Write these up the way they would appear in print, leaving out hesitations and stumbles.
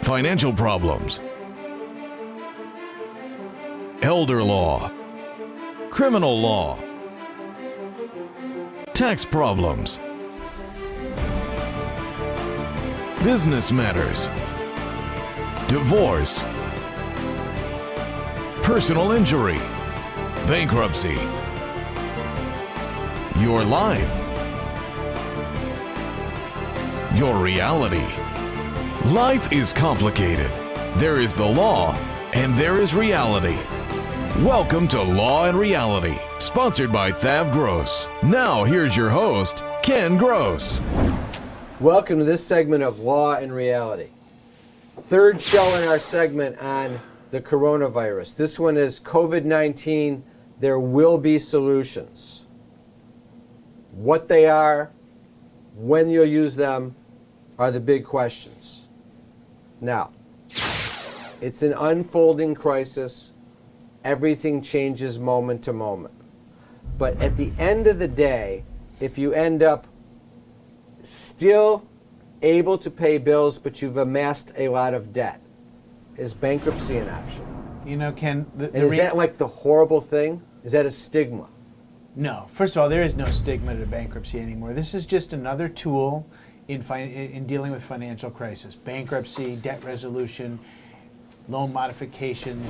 financial problems, elder law, criminal law, tax problems, business matters, divorce, personal injury, bankruptcy, your life, your reality. Life is complicated. There is the law and there is reality. Welcome to Law and Reality, sponsored by THAV GROSS. Now here's your host, Ken Gross. Welcome to this segment of Law and Reality. Third show in our segment on the coronavirus. This one is COVID-19, there will be solutions. What they are, when you'll use them, are the big questions. Now, it's an unfolding crisis. Everything changes moment to moment. But at the end of the day, if you end up still able to pay bills, but you've amassed a lot of debt, is bankruptcy an option? You know, Ken, is that like the horrible thing? Is that a stigma? No. First of all, there is no stigma to bankruptcy anymore. This is just another tool in dealing with financial crisis. Bankruptcy, debt resolution, loan modifications,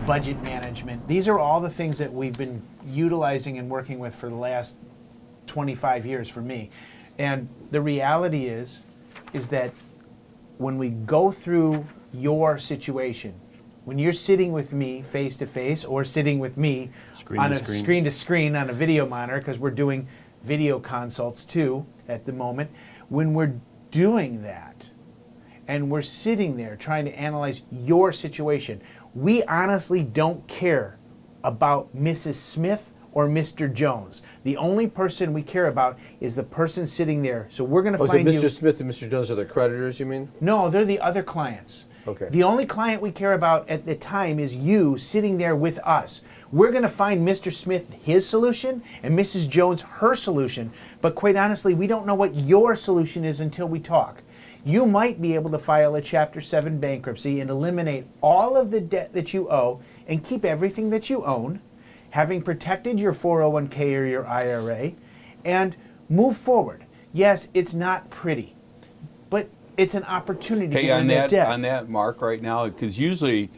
budget management. These are all the things that we've been utilizing and working with for the last 25 years for me. And the reality is that when we go through your situation, when you're sitting with me face to face or sitting with me screen to screen on a video monitor, because we're doing video consults too at the moment, when we're doing that and we're sitting there trying to analyze your situation, we honestly don't care about Mrs. Smith or Mr. Jones. The only person we care about is the person sitting there. So we're going to find you. So Mr. Smith and Mr. Jones are the creditors, you mean? No, they're the other clients. Okay. The only client we care about at the time is you sitting there with us. We're going to find Mr. Smith his solution and Mrs. Jones her solution. But quite honestly, we don't know what your solution is until we talk. You might be able to file a Chapter 7 bankruptcy and eliminate all of the debt that you owe and keep everything that you own, having protected your 401k or your IRA, and move forward. Yes, it's not pretty, but it's an opportunity to end that debt. On that, Mark, right now, because usually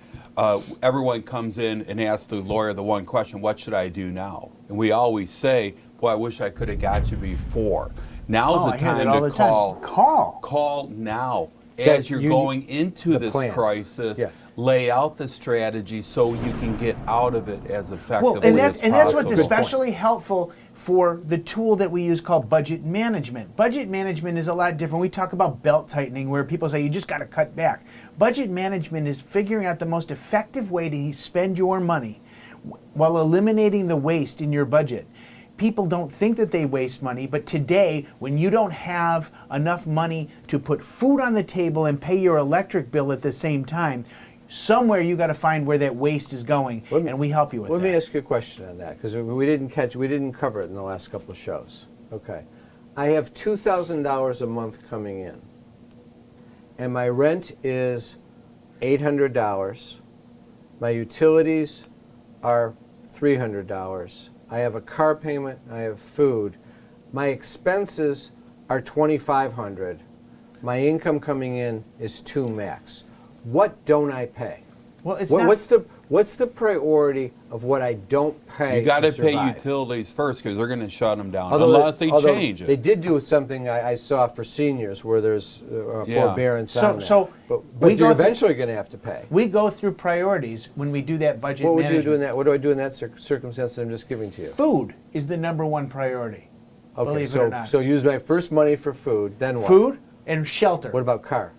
everyone comes in and asks the lawyer the one question, what should I do now? And we always say, boy, I wish I could have got you before. Now's the time to call. Call now as you're going into this crisis. Yeah. Lay out the strategy so you can get out of it as effectively as possible. And that's what's especially helpful for the tool that we use called budget management. Budget management is a lot different. We talk about belt tightening where people say you just got to cut back. Budget management is figuring out the most effective way to spend your money while eliminating the waste in your budget. People don't think that they waste money, but today, when you don't have enough money to put food on the table and pay your electric bill at the same time, somewhere you got to find where that waste is going, and we help you with that. Let me ask you a question on that, because we didn't cover it in the last couple of shows. Okay, I have $2,000 a month coming in, and my rent is $800. My utilities are $300. I have a car payment. I have food. My expenses are $2,500. My income coming in is $2,000 max. What don't I pay? Well, what's the priority of what I don't pay? You got to pay survive? Utilities first because they're going to shut them down unless they change it. They did do something I saw for seniors where there's forbearance on that. But you're eventually going to have to pay. We go through priorities when we do that budget management. What would you do in that? What do I do in that circumstance that I'm just giving to you? Food is the number one priority. Okay, believe it or not. So use my first money for food, then what? Food and shelter. What about car?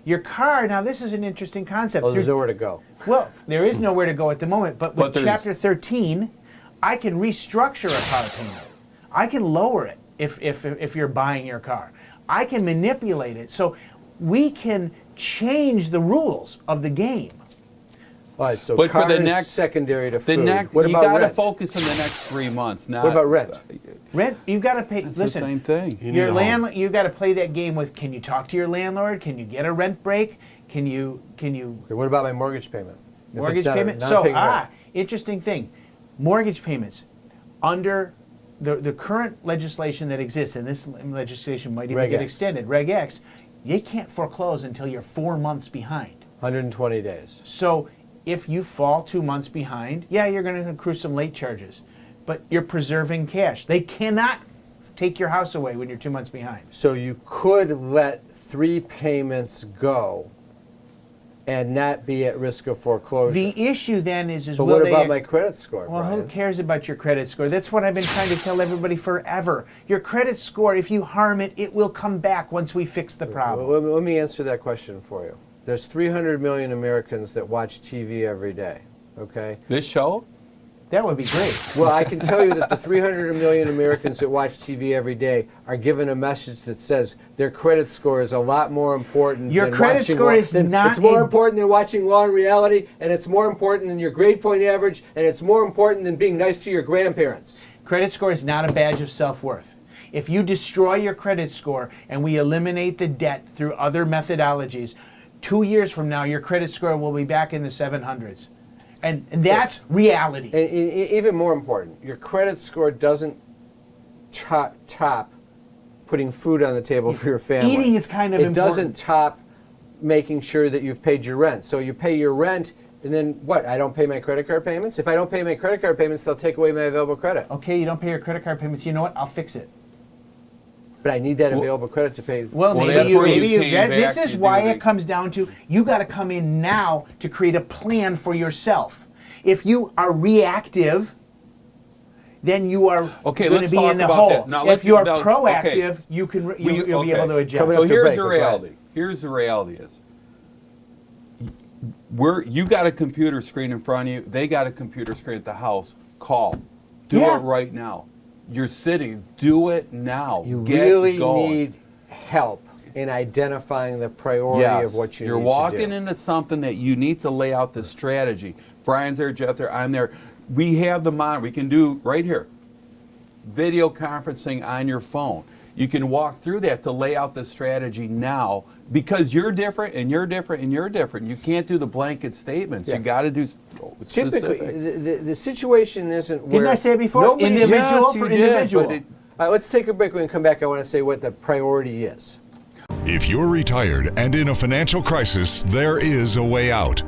Your car, now this is an interesting concept. Oh, there's nowhere to go. Well, there is nowhere to go at the moment, but with Chapter 13, I can restructure a car payment. I can lower it if you're buying your car. I can manipulate it. So we can change the rules of the game. All right, so but car for the is next secondary to the food. next, what you about got to rent? focus on the next 3 months. Not What about rent? Rent, you've got to pay. It's listen, the same thing. Your landlord, you've got to play that game with. Can you talk to your landlord? Can you get a rent break? Can you Okay, what about my mortgage payment? If mortgage it's not a payment? non-paying rent. Interesting thing. Mortgage payments under the current legislation that exists, and this legislation might even Reg get X. extended, Reg X, you can't foreclose until you're 4 months behind. 120 days. So if you fall 2 months behind, yeah, you're going to accrue some late charges, but you're preserving cash. They cannot take your house away when you're 2 months behind. So you could let 3 payments go and not be at risk of foreclosure. The issue then is but will what they... about my credit score, Well, Brian? who cares about your credit score? That's what I've been trying to tell everybody forever. Your credit score, if you harm it, it will come back once we fix the problem. Well, let me answer that question for you. There's 300 million Americans that watch TV every day, okay? This show? That would be great. Well, I can tell you that the 300 million Americans that watch TV every day are given a message that says their credit score is a lot more important Your than credit watching score is not It's more a- important than watching Law and Reality, and it's more important than your grade point average, and it's more important than being nice to your grandparents. Credit score is not a badge of self-worth. If you destroy your credit score and we eliminate the debt through other methodologies, 2 years from now, your credit score will be back in the 700s. And that's reality. And even more important, your credit score doesn't top putting food on the table for your family. Eating is kind of it important. doesn't top making sure that you've paid your rent. So you pay your rent, and then what? I don't pay my credit card payments? If I don't pay my credit card payments, they'll take away my available credit. Okay, you don't pay your credit card payments. You know what? I'll fix it. But I need that available credit to pay. Well, Well, maybe that's you, where you maybe you. came That, back this is to why do it the- comes down to you got to come in now to create a plan for yourself. If you are reactive, then you are Okay, going to let's be talk in the about hole. that. Now, if let's- you are now, proactive, okay. you can We- you'll be able to adjust. Coming So up to here's break, the but go ahead. reality. Here's the reality is, you got a computer screen in front of you. They got a computer screen at the house. Call. Do Yeah. it right now. You're sitting. Do it now. You Get really going. need help in identifying the priority of what you You're need walking to do. into something that you need to lay out the strategy. Brian's there, Jeff there, I'm there. We have the monitor. We can do right here. Video conferencing on your phone. You can walk through that to lay out the strategy now because you're different and you're different and you're different. You can't do the blanket statements. Yeah. You got to do Typically, specific. the situation isn't where... Didn't I say it before? nobody's- Individual Yes, for you did, individual. but it- All right, let's take a break. When we come back, I want to say what the priority is. If you're retired and in a financial crisis, there is a way out.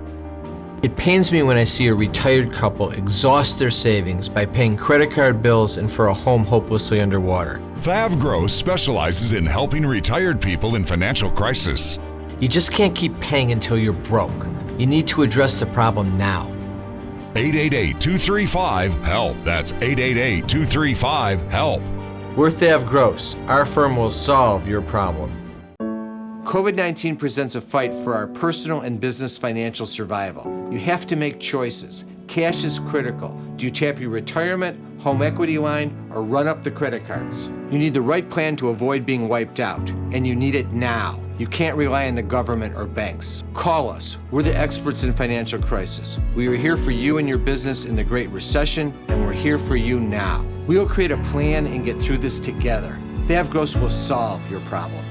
It pains me when I see a retired couple exhaust their savings by paying credit card bills and for a home hopelessly underwater. THAV GROSS specializes in helping retired people in financial crisis. You just can't keep paying until you're broke. You need to address the problem now. 888-235-HELP. That's 888-235-HELP. We're THAV GROSS. Our firm will solve your problem. COVID-19 presents a fight for our personal and business financial survival. You have to make choices. Cash is critical. Do you tap your retirement, home equity line, or run up the credit cards? You need the right plan to avoid being wiped out, and you need it now. You can't rely on the government or banks. Call us. We're the experts in financial crisis. We were here for you and your business in the Great Recession, and we're here for you now. We will create a plan and get through this together. THAV GROSS will solve your problem.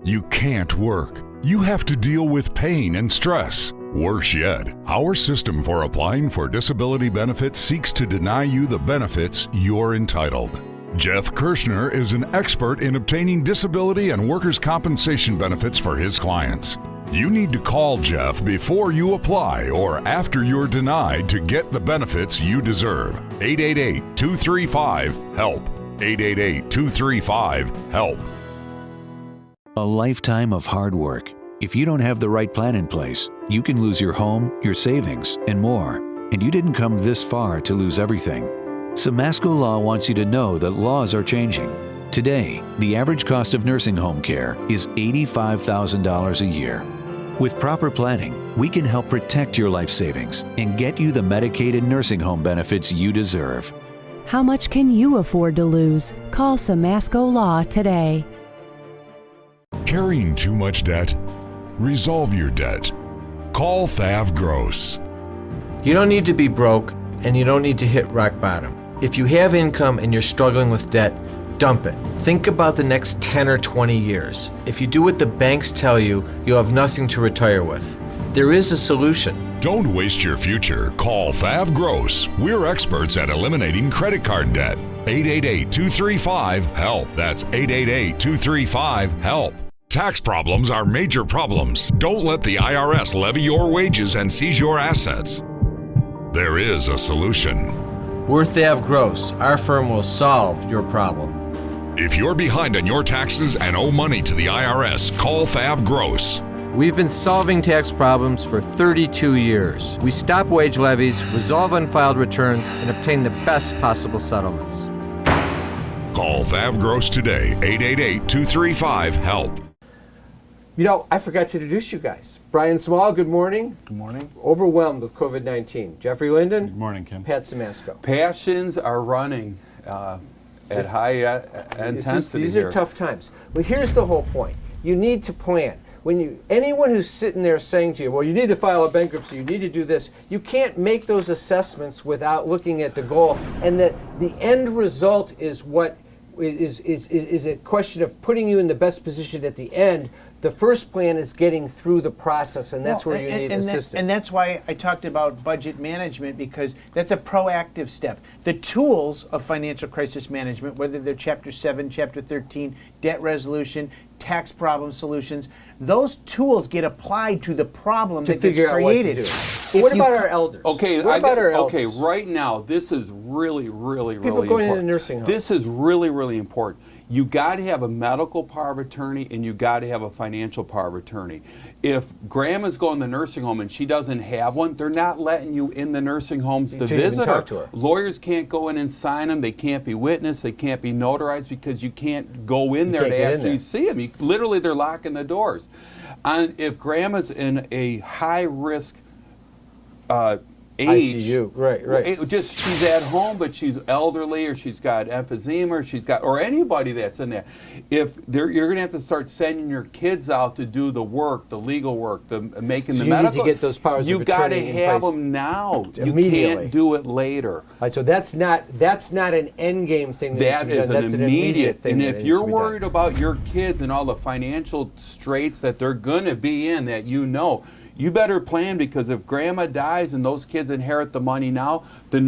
You can't work. You have to deal with pain and stress. Worse yet, our system for applying for disability benefits seeks to deny you the benefits you're entitled. Jeff Kirshner is an expert in obtaining disability and workers' compensation benefits for his clients. You need to call Jeff before you apply or after you're denied to get the benefits you deserve. 888-235-HELP. 888-235-HELP. A lifetime of hard work. If you don't have the right plan in place, you can lose your home, your savings, and more. And you didn't come this far to lose everything. Samasco Law wants you to know that laws are changing. Today, the average cost of nursing home care is $85,000 a year. With proper planning, we can help protect your life savings and get you the Medicaid and nursing home benefits you deserve. How much can you afford to lose? Call Samasco Law today. Carrying too much debt? Resolve your debt. Call THAV GROSS. You don't need to be broke, and you don't need to hit rock bottom. If you have income and you're struggling with debt, dump it. Think about the next 10 or 20 years. If you do what the banks tell you, you'll have nothing to retire with. There is a solution. Don't waste your future. Call THAV GROSS. We're experts at eliminating credit card debt. 888-235-HELP. That's 888-235-HELP. Tax problems are major problems. Don't let the IRS levy your wages and seize your assets. There is a solution. We're THAV GROSS. Our firm will solve your problem. If you're behind on your taxes and owe money to the IRS, call THAV GROSS. We've been solving tax problems for 32 years. We stop wage levies, resolve unfiled returns, and obtain the best possible settlements. Call THAV GROSS today, 888-235-HELP. You know, I forgot to introduce you guys. Brian Small, good morning. Good morning. Overwhelmed with COVID-19. Jeffrey Linden. Good morning, Kim. Pat Simasko. Passions are running at high intensity. These here. are tough times. Well, here's the whole point. You need to plan. Anyone who's sitting there saying to you, well, you need to file a bankruptcy, you need to do this, you can't make those assessments without looking at the goal, and that the end result is what is a question of putting you in the best position at the end. The first plan is getting through the process, and that's where you need assistance. And that's why I talked about budget management, because that's a proactive step. The tools of financial crisis management, whether they're Chapter 7, Chapter 13, debt resolution, tax problem solutions, those tools get applied to the problem that gets created. What to do. What about our elders? Okay, what about our elders? Okay, right now, this is really, really, People really going important. into nursing homes. This is really, really important. You got to have a medical power of attorney, and you got to have a financial power of attorney. If grandma's going to the nursing home and she doesn't have one, they're not letting you in the nursing homes to visit her. To her. Lawyers can't go in and sign them. They can't be witnessed. They can't be notarized because you can't go in there to actually see them. Literally, they're locking the doors. And if grandma's in a high risk age, ICU, right. She's at home, but she's elderly, or she's got emphysema, or anybody that's in there. You're going to have to start sending your kids out to do the work, the legal work, making the medical. You need to get those powers of You got to attorney in have place them now. You immediately. can't do it later. All right, so that's not an end game thing. That is an immediate thing. And if you're worried about your kids and all the financial straits that they're going to be in, you better plan, because if grandma dies and those kids inherit the money now, the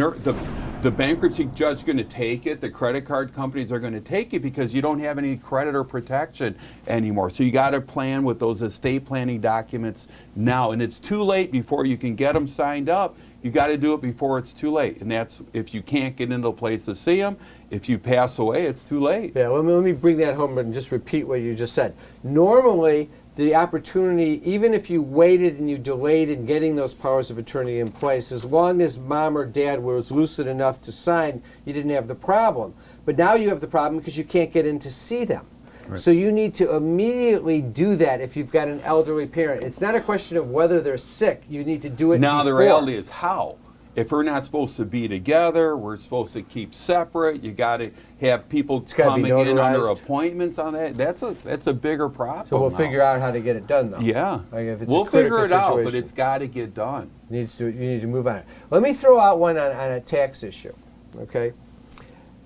bankruptcy judge is going to take it. The credit card companies are going to take it because you don't have any creditor protection anymore. So you got to plan with those estate planning documents now. And it's too late before you can get them signed up. You got to do it before it's too late. And that's if you can't get into a place to see them. If you pass away, it's too late. Yeah, let me bring that home and just repeat what you just said. Normally, the opportunity, even if you waited and you delayed in getting those powers of attorney in place, as long as mom or dad was lucid enough to sign, you didn't have the problem. But now you have the problem because you can't get in to see them. Right. So you need to immediately do that if you've got an elderly parent. It's not a question of whether they're sick. You need to do it now before. The reality is how. If we're not supposed to be together, we're supposed to keep separate. You got to have people coming in under appointments on that. That's a bigger problem. So we'll figure out how to get it done, though. Yeah, if it's we'll figure it out, but situation. it's got to get done. You need to move on. Let me throw out one on a tax issue. Okay,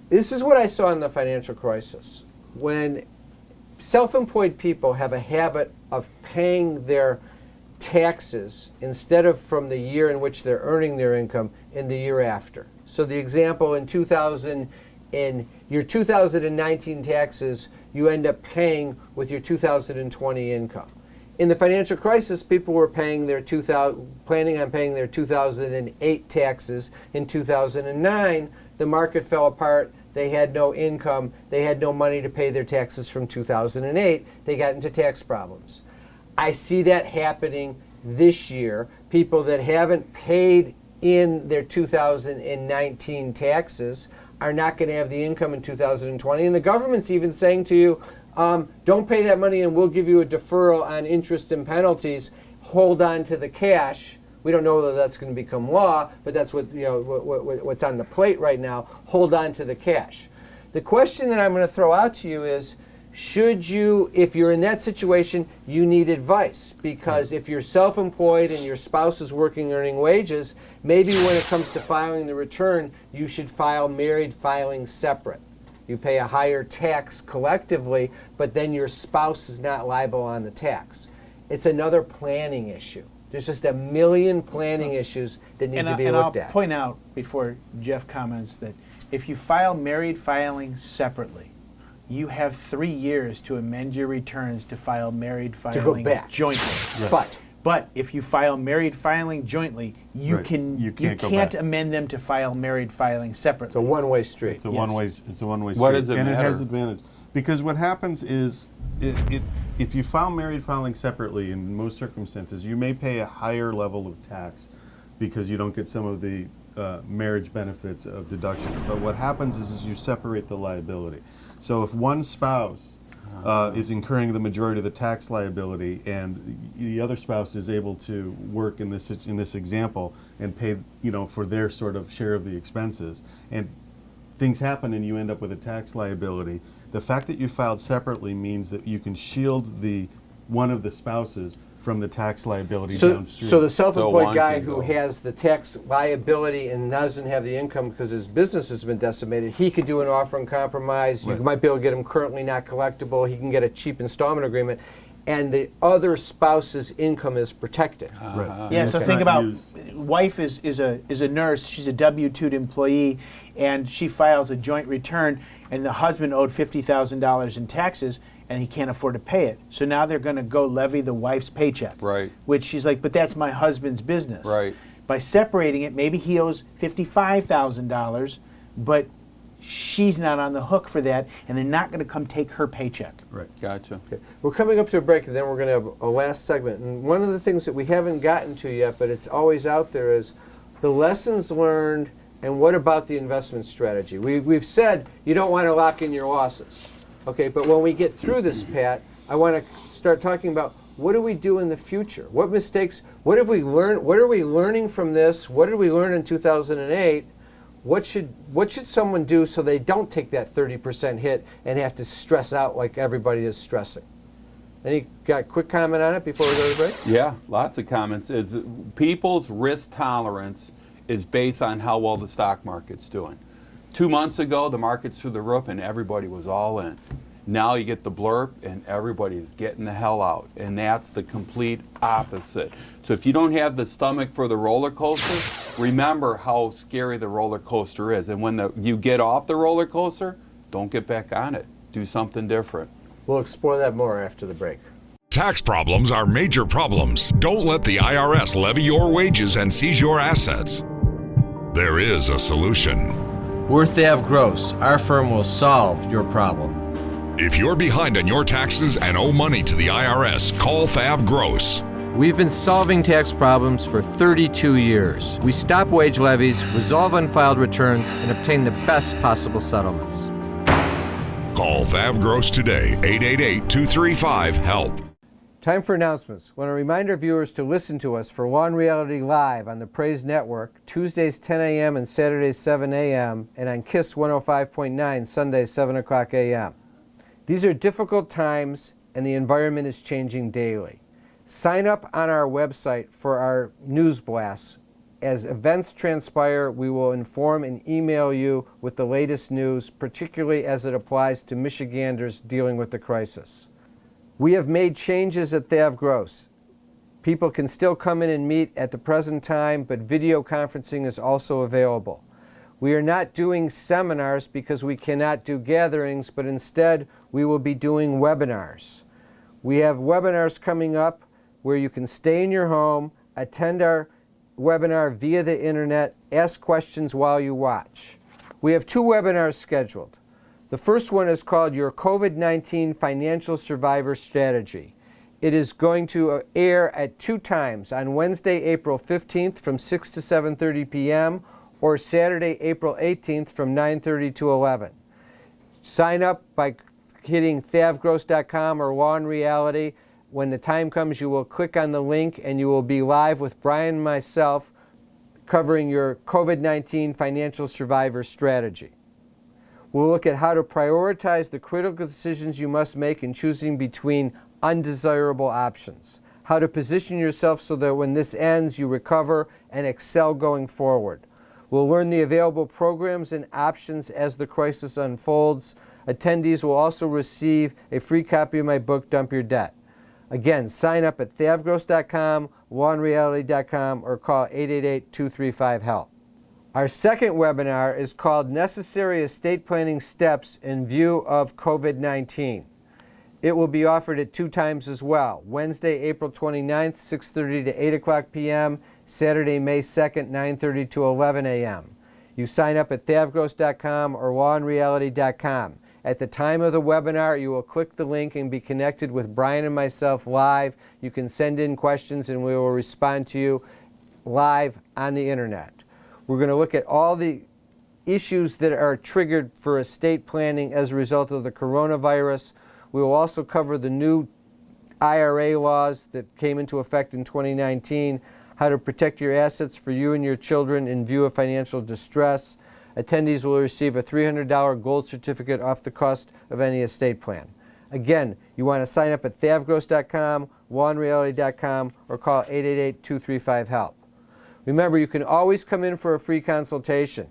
this is what I saw in the financial crisis when self-employed people have a habit of paying their taxes instead of from the year in which they're earning their income in the year after. So the example in your 2019 taxes, you end up paying with your 2020 income. In the financial crisis, people were planning on paying their 2008 taxes in 2009. The market fell apart. They had no income. They had no money to pay their taxes from 2008. They got into tax problems. I see that happening this year. People that haven't paid in their 2019 taxes are not going to have the income in 2020. And the government's even saying to you, don't pay that money and we'll give you a deferral on interest and penalties. Hold on to the cash. We don't know whether that's going to become law, but that's what's on the plate right now. Hold on to the cash. The question that I'm going to throw out to you is, should you, if you're in that situation, you need advice, because if you're self-employed and your spouse is working earning wages, maybe when it comes to filing the return, you should file married filing separate. You pay a higher tax collectively, but then your spouse is not liable on the tax. It's another planning issue. There's just a million planning issues that need to be looked at. I'll point out before Jeff comments that if you file married filing separately, you have 3 years to amend your returns to file married filing to go back jointly. Right. But if you file married filing jointly, you can't amend them to file married filing separately. It's a one-way street. It's a one-way street. What does it and matter? it has advantage. Because what happens is, if you file married filing separately, in most circumstances, you may pay a higher level of tax because you don't get some of the marriage benefits of deduction. But what happens is you separate the liability. So if one spouse is incurring the majority of the tax liability, and the other spouse is able to work in this example and pay, for their sort of share of the expenses, and things happen and you end up with a tax liability, the fact that you filed separately means that you can shield one of the spouses from the tax liability downstream. So the self-employed guy who has the tax liability and doesn't have the income because his business has been decimated, he could do an offer in compromise. Right. You might be able to get him currently not collectible. He can get a cheap installment agreement, and the other spouse's income is protected. Right. Yeah, And so it's think not about, used. wife is a nurse, she's a W-2'd employee, and she files a joint return, and the husband owed $50,000 in taxes, and he can't afford to pay it. So now they're going to go levy the wife's paycheck. Right. Which she's like, but that's my husband's business. Right. By separating it, maybe he owes $55,000, but she's not on the hook for that, and they're not going to come take her paycheck. Right. Gotcha. Okay. We're coming up to a break, and then we're going to have a last segment. And one of the things that we haven't gotten to yet, but it's always out there, is the lessons learned and what about the investment strategy. We've said you don't want to lock in your losses. Okay, but when we get through this, Pat, I want to start talking about what do we do in the future? What mistakes, what have we learned? What are we learning from this? What did we learn in 2008? What should someone do so they don't take that 30% hit and have to stress out like everybody is stressing? Any got a quick comment on it before we go to break? Yeah, lots of comments. People's risk tolerance is based on how well the stock market's doing. 2 months ago, the market's through the roof and everybody was all in. Now you get the blurb and everybody's getting the hell out. And that's the complete opposite. So if you don't have the stomach for the roller coaster, remember how scary the roller coaster is. And when you get off the roller coaster, don't get back on it. Do something different. We'll explore that more after the break. Tax problems are major problems. Don't let the IRS levy your wages and seize your assets. There is a solution. We're THAV GROSS. Our firm will solve your problem. If you're behind on your taxes and owe money to the IRS, call THAV GROSS. We've been solving tax problems for 32 years. We stop wage levies, resolve unfiled returns, and obtain the best possible settlements. Call THAV GROSS today, 888-235-HELP. Time for announcements. I want to remind our viewers to listen to us for Law and Reality Live on the Praise Network, Tuesdays 10 a.m. and Saturdays 7 a.m., and on KISS 105.9, Sundays 7 o'clock a.m. These are difficult times, and the environment is changing daily. Sign up on our website for our news blasts. As events transpire, we will inform and email you with the latest news, particularly as it applies to Michiganders dealing with the crisis. We have made changes at THAV GROSS. People can still come in and meet at the present time, but video conferencing is also available. We are not doing seminars because we cannot do gatherings, but instead we will be doing webinars. We have webinars coming up where you can stay in your home, attend our webinar via the internet, ask questions while you watch. We have 2 webinars scheduled. The first one is called Your COVID-19 Financial Survivor Strategy. It is going to air at 2 times, on Wednesday, April 15th from 6 to 7:30 p.m. or Saturday, April 18th from 9:30 to 11. Sign up by hitting thavgross.com or Law and Reality. When the time comes, you will click on the link and you will be live with Brian and myself covering your COVID-19 Financial Survivor Strategy. We'll look at how to prioritize the critical decisions you must make in choosing between undesirable options, how to position yourself so that when this ends, you recover and excel going forward. We'll learn the available programs and options as the crisis unfolds. Attendees will also receive a free copy of my book, Dump Your Debt. Again, sign up at thavgross.com, lawandreality.com, or call 888-235-HELP. Our second webinar is called Necessary Estate Planning Steps in View of COVID-19. It will be offered at 2 times as well, Wednesday, April 29th, 6:30 to 8 o'clock p.m., Saturday, May 2nd, 9:30 to 11 a.m. You sign up at thavgross.com or lawandreality.com. At the time of the webinar, you will click the link and be connected with Brian and myself live. You can send in questions and we will respond to you live on the internet. We're going to look at all the issues that are triggered for estate planning as a result of the coronavirus. We will also cover the new IRA laws that came into effect in 2019, how to protect your assets for you and your children in view of financial distress. Attendees will receive a $300 gold certificate off the cost of any estate plan. Again, you want to sign up at thavgross.com, lawandreality.com, or call 888-235-HELP. Remember, you can always come in for a free consultation.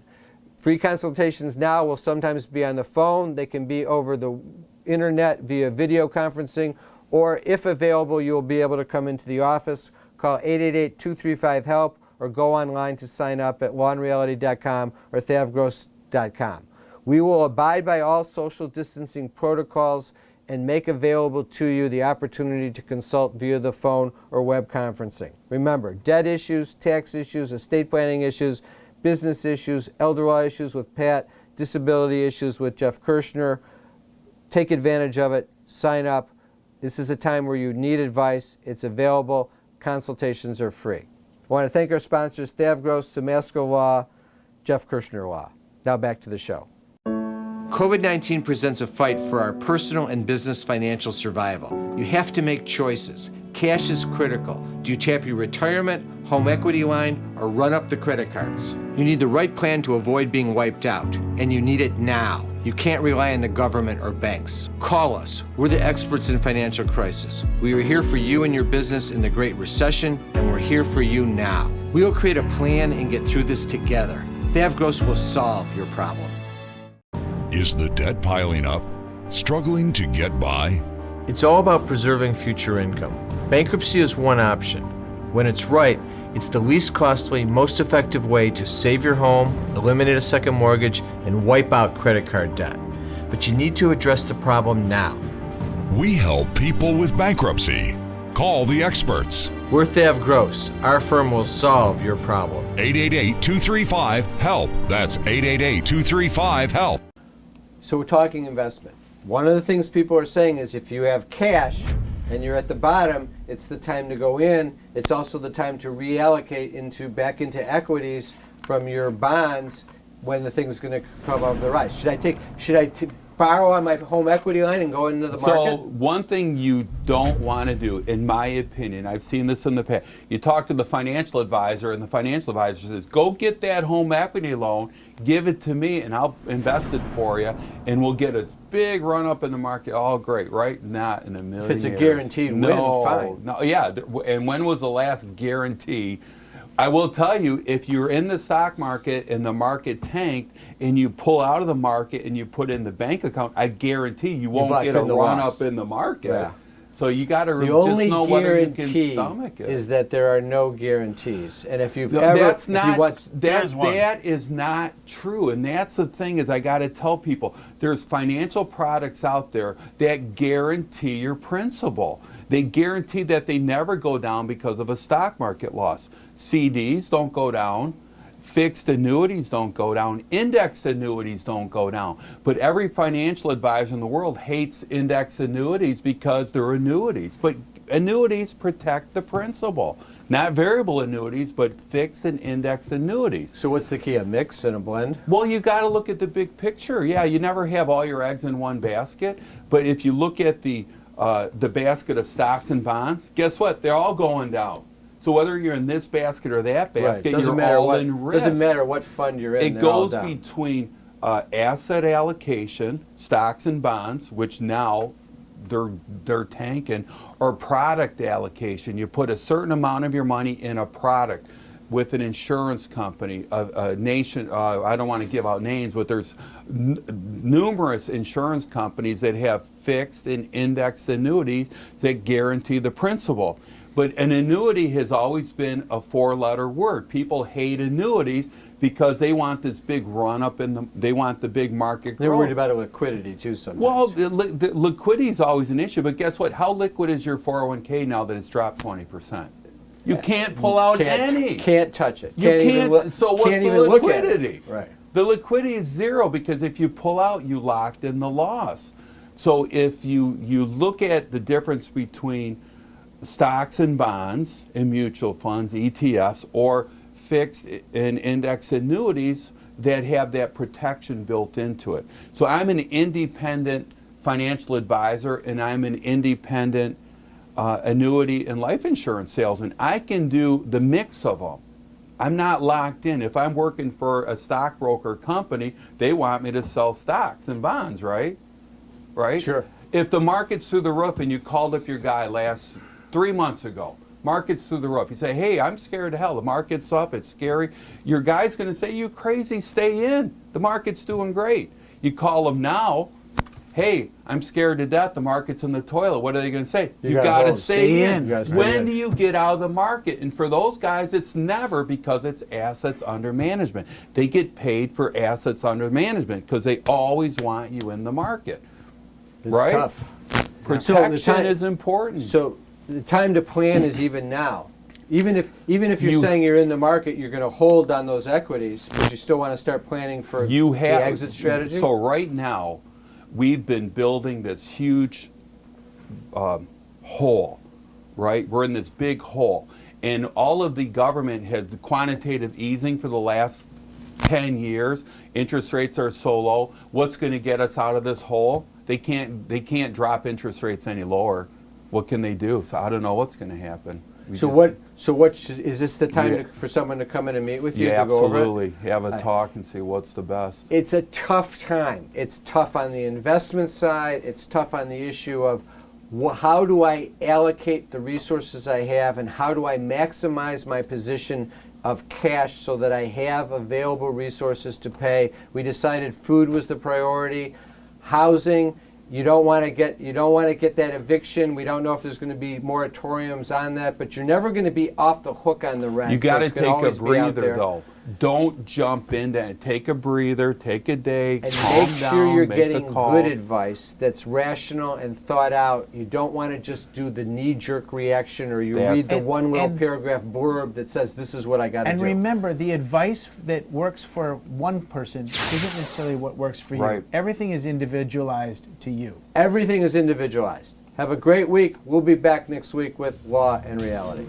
Free consultations now will sometimes be on the phone. They can be over the internet via video conferencing, or if available, you'll be able to come into the office. Call 888-235-HELP or go online to sign up at lawandreality.com or thavgross.com. We will abide by all social distancing protocols and make available to you the opportunity to consult via the phone or web conferencing. Remember, debt issues, tax issues, estate planning issues, business issues, elder law issues with Pat, disability issues with Jeff Kirshner. Take advantage of it. Sign up. This is a time where you need advice. It's available. Consultations are free. I want to thank our sponsors, THAV GROSS, Samasco Law, Jeff Kirshner Law. Now back to the show. COVID-19 presents a fight for our personal and business financial survival. You have to make choices. Cash is critical. Do you tap your retirement, home equity line, or run up the credit cards? You need the right plan to avoid being wiped out, and you need it now. You can't rely on the government or banks. Call us. We're the experts in financial crisis. We were here for you and your business in the Great Recession, and we're here for you now. We will create a plan and get through this together. THAV GROSS will solve your problem. Is the debt piling up? Struggling to get by? It's all about preserving future income. Bankruptcy is one option. When it's right, it's the least costly, most effective way to save your home, eliminate a second mortgage, and wipe out credit card debt. But you need to address the problem now. We help people with bankruptcy. Call the experts. We're THAV GROSS. Our firm will solve your problem. 888-235-HELP. That's 888-235-HELP. So we're talking investment. One of the things people are saying is if you have cash and you're at the bottom, it's the time to go in. It's also the time to reallocate back into equities from your bonds when the thing's going to come up the rise. Should I borrow on my home equity line and go into the market? So one thing you don't want to do, in my opinion, I've seen this in the past, you talk to the financial advisor and the financial advisor says, go get that home equity loan, give it to me and I'll invest it for you and we'll get a big run up in the market. Oh, great, right? Not in a million If it's a years. guaranteed win, fine. No, yeah, and when was the last guarantee? I will tell you, if you're in the stock market and the market tanked and you pull out of the market and you put in the bank account, I guarantee you won't get a run up in the market. Yeah. So you got to just know whether you can guarantee stomach it. is that there are no guarantees. And if you've that is not true. And that's the thing is I got to tell people, there's financial products out there that guarantee your principal. They guarantee that they never go down because of a stock market loss. CDs don't go down. Fixed annuities don't go down. Indexed annuities don't go down. But every financial advisor in the world hates indexed annuities because they're annuities. But annuities protect the principal. Not variable annuities, but fixed and indexed annuities. So what's the key? A mix and a blend? Well, you got to look at the big picture. Yeah, you never have all your eggs in one basket. But if you look at the basket of stocks and bonds, guess what? They're all going down. So whether you're in this basket or that basket, you're all in risk. Doesn't matter what fund you're in. It goes between asset allocation, stocks and bonds, which now they're tanking, or product allocation. You put a certain amount of your money in a product. with an insurance company, a nation, I don't want to give out names, but there's numerous insurance companies that have fixed and indexed annuities that guarantee the principal. But an annuity has always been a 4-letter word. People hate annuities because they want this big run up they want the big market growth. They're worried about a liquidity too sometimes. Well, the liquidity is always an issue, but guess what? How liquid is your 401k now that it's dropped 20%? You can't pull out any. Can't touch it. You can't. So what's can't the even look at liquidity? it. Right. The liquidity is zero because if you pull out, you locked in the loss. So if you look at the difference between stocks and bonds and mutual funds, ETFs, or fixed and index annuities that have that protection built into it. So I'm an independent financial advisor and I'm an independent annuity and life insurance salesman. I can do the mix of them. I'm not locked in. If I'm working for a stockbroker company, they want me to sell stocks and bonds, right? Right? Sure. If the market's through the roof and you called up your guy 3 months ago, market's through the roof. You say, hey, I'm scared to hell. The market's up. It's scary. Your guy's going to say, you crazy, stay in. The market's doing great. You call them now, hey, I'm scared to death. The market's in the toilet. What are they going to say? You got to stay in. When do you get out of the market? And for those guys, it's never, because it's assets under management. They get paid for assets under management because they always want you in the market. It's right? tough. Protection is important. So the time to plan is even now. Even if you're saying you're in the market, you're going to hold on those equities, but you still want to start planning for the exit strategy? So right now, we've been building this huge hole, right? We're in this big hole. And all of the government has quantitative easing for the last 10 years. Interest rates are so low. What's going to get us out of this hole? They can't drop interest rates any lower. What can they do? So I don't know what's going to happen. Is this the time for someone to come in and meet with you to go over it? Absolutely. Have a talk and see what's the best. It's a tough time. It's tough on the investment side. It's tough on the issue of how do I allocate the resources I have and how do I maximize my position of cash so that I have available resources to pay. We decided food was the priority. Housing, you don't want to get that eviction. We don't know if there's going to be moratoriums on that, but you're never going to be off the hook on the rent. You got to take a breather, though. Don't jump into it. Take a breather. Take a day. And calm make sure down, you're make getting the calls. good advice that's rational and thought out. You don't want to just do the knee-jerk reaction, or you read the one little paragraph blurb that says this is what I got to do. And remember, the advice that works for one person isn't necessarily what works for you. Right. Everything is individualized to you. Everything is individualized. Have a great week. We'll be back next week with Law and Reality.